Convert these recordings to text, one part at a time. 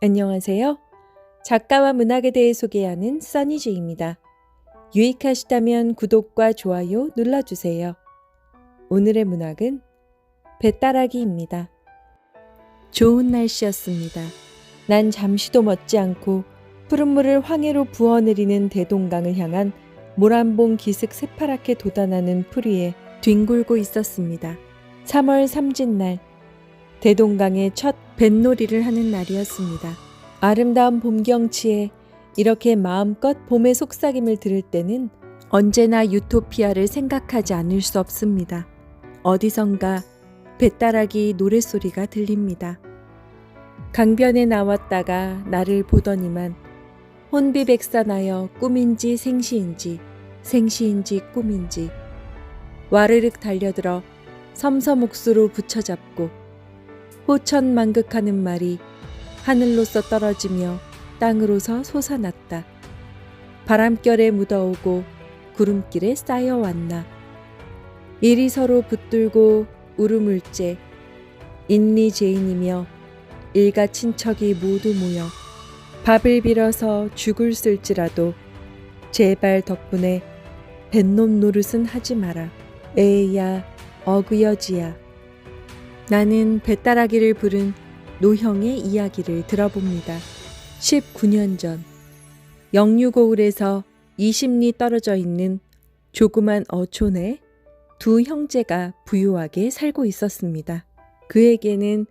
안녕하세요. 작가와 문학에 대해 소개하는 써니주입니다. 유익하시다면 구독과 좋아요 눌러주세요. 오늘의 문학은 배따라기입니다. 좋은 날씨였습니다. 난 잠시도 멎지 않고 푸른 물을 황해로 부어내리는 대동강을 향한 모란봉 기슭 새파랗게 돋아나는 풀 위에 뒹굴고 있었습니다. 3월 삼진날, 대동강의 첫 뱃놀이를 하는 날이었습니다. 아름다운 봄 경치에 이렇게 마음껏 봄의 속삭임을 들을 때는 언제나 유토피아를 생각하지 않을 수 없습니다. 어디선가 배따라기 노랫소리가 들립니다. 강변에 나왔다가 나를 보더니만 혼비백산하여 꿈인지 생시인지 생시인지 꿈인지 와르륵 달려들어 섬섬옥수로 붙여잡고 호천만극하는 말이 하늘로서 떨어지며 땅으로서 솟아났다. 바람결에 묻어오고 구름길에 쌓여왔나. 이리 서로 붙들고 울음울째 인리제인이며 일가 친척이 모두 모여 밥을 빌어서 죽을 쓸지라도 제발 덕분에 뱃놈 노릇은 하지 마라. 에이야 어그여지야. 나는 배따라기를 부른 노형의 이야기를 들어봅니다. 19년 전 영유고을에서 20리 떨어져 있는 조그만 어촌에 두 형제가 부유하게 살고 있었습니다. 그에게는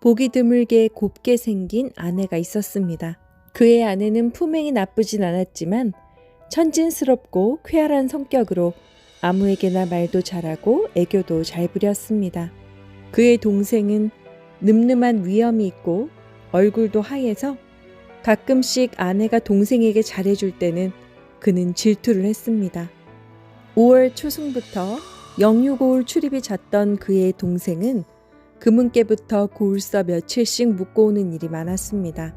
보기 드물게 곱게 생긴 아내가 있었습니다. 그의 아내는 품행이 나쁘진 않았지만 천진스럽고 쾌활한 성격으로 아무에게나 말도 잘하고 애교도 잘 부렸습니다. 그의 동생은 늠름한 위엄이 있고 얼굴도 하얘서 가끔씩 아내가 동생에게 잘해줄 때는 그는 질투를 했습니다. 5월 초승부터 영유고을 출입이 잦던 그의 동생은 금은께부터 고을서 며칠씩 묵고 오는 일이 많았습니다.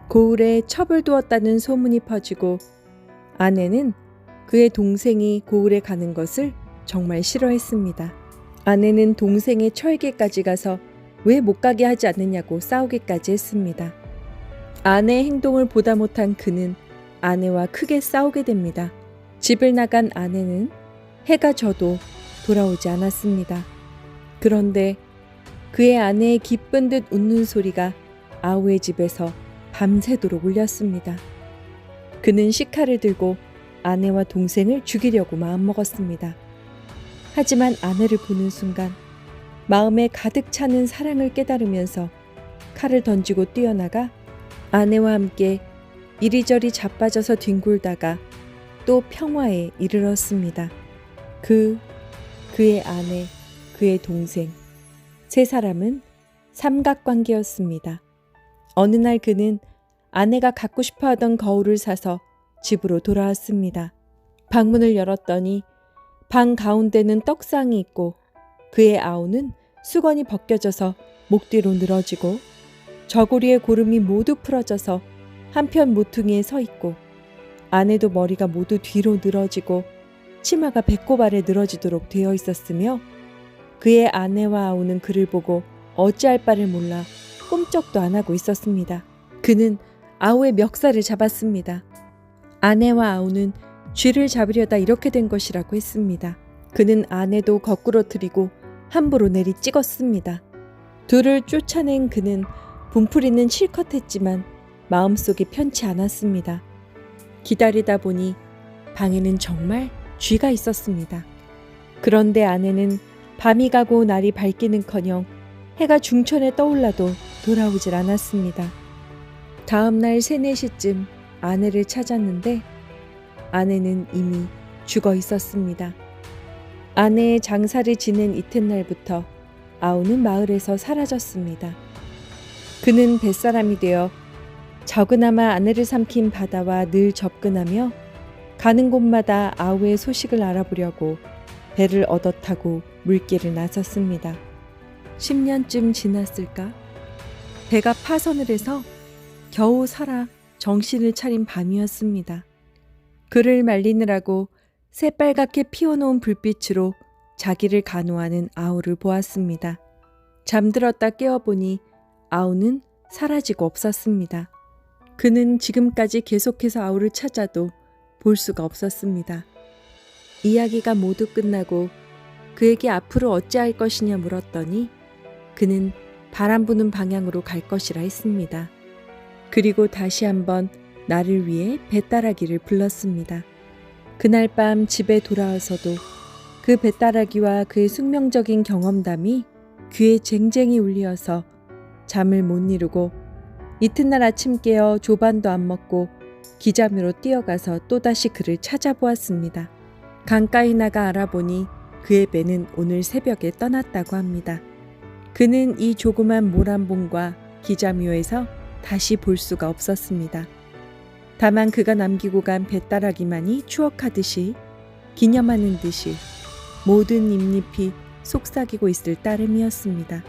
고을에 첩을 두었다는 소문이 퍼지고 아내는 그의 동생이 고을에 가는 것을 정말 싫어했습니다. 아내는 동생의 처에게까지 가서 왜 못 가게 하지 않느냐고 싸우기까지 했습니다. 아내의 행동을 보다 못한 그는 아내와 크게 싸우게 됩니다. 집을 나간 아내는 해가 져도 돌아오지 않았습니다. 그런데 그의 아내의 기쁜 듯 웃는 소리가 아우의 집에서 밤새도록 울렸습니다. 그는 식칼을 들고 아내와 동생을 죽이려고 마음먹었습니다. 하지만 아내를 보는 순간 마음에 가득 차는 사랑을 깨달으면서 칼을 던지고 뛰어나가 아내와 함께 이리저리 자빠져서 뒹굴다가 또 평화에 이르렀습니다. 그의 아내, 그의 동생, 세 사람은 삼각관계였습니다. 어느 날 그는 아내가 갖고 싶어 하던 거울을 사서 집으로 돌아왔습니다. 방문을 열었더니 방 가운데는 떡상이 있고 그의 아우는 수건이 벗겨져서 목 뒤로 늘어지고 저고리의 고름이 모두 풀어져서 한편 모퉁이에 서 있고 아내도 머리가 모두 뒤로 늘어지고 치마가 배꼽 아래 늘어지도록 되어 있었으며 그의 아내와 아우는 그를 보고 어찌할 바를 몰라 꼼짝도 안 하고 있었습니다. 그는 아우의 멱살을 잡았습니다. 아내와 아우는 쥐를 잡으려다 이렇게 된 것이라고 했습니다. 그는 아내도 거꾸러뜨리고 함부로 내리 찍었습니다. 둘을 쫓아낸 그는 분풀이는 실컷 했지만 마음속이 편치 않았습니다. 기다리다 보니 방에는 정말 쥐가 있었습니다. 그런데 아내는 밤이 가고 날이 밝기는커녕 해가 중천에 떠올라도 돌아오질 않았습니다. 다음 날 3, 4시쯤 아내를 찾았는데 아내는 이미 죽어 있었습니다. 아내의 장사를 지낸 이튿날부터 아우는 마을에서 사라졌습니다. 그는 뱃사람이 되어 적으나마 아내를 삼킨 바다와 늘 접근하며 가는 곳마다 아우의 소식을 알아보려고 배를 얻어 타고 물길을 나섰습니다. 10년쯤 지났을까? 배가 파선을 해서 겨우 살아 정신을 차린 밤이었습니다. 그를 말리느라고 새빨갛게 피워놓은 불빛으로 자기를 간호하는 아우를 보았습니다. 잠들었다 깨어보니 아우는 사라지고 없었습니다. 그는 지금까지 계속해서 아우를 찾아도 볼 수가 없었습니다. 이야기가 모두 끝나고 그에게 앞으로 어찌할 것이냐 물었더니 그는 바람 부는 방향으로 갈 것이라 했습니다. 그리고 다시 한번 나를 위해 배따라기를 불렀습니다. 그날 밤 집에 돌아와서도 그 배따라기와 그의 숙명적인 경험담이 귀에 쟁쟁이 울려서 잠을 못 이루고 이튿날 아침 깨어 조반도 안 먹고 기자묘로 뛰어가서 또다시 그를 찾아보았습니다. 강가에 나가 알아보니 그의 배는 오늘 새벽에 떠났다고 합니다. 그는 이 조그만 모란봉과 기자묘에서 다시 볼 수가 없었습니다. 다만 그가 남기고 간 배따라기만이 추억하듯이 기념하는 듯이 모든 잎잎이 속삭이고 있을 따름이었습니다.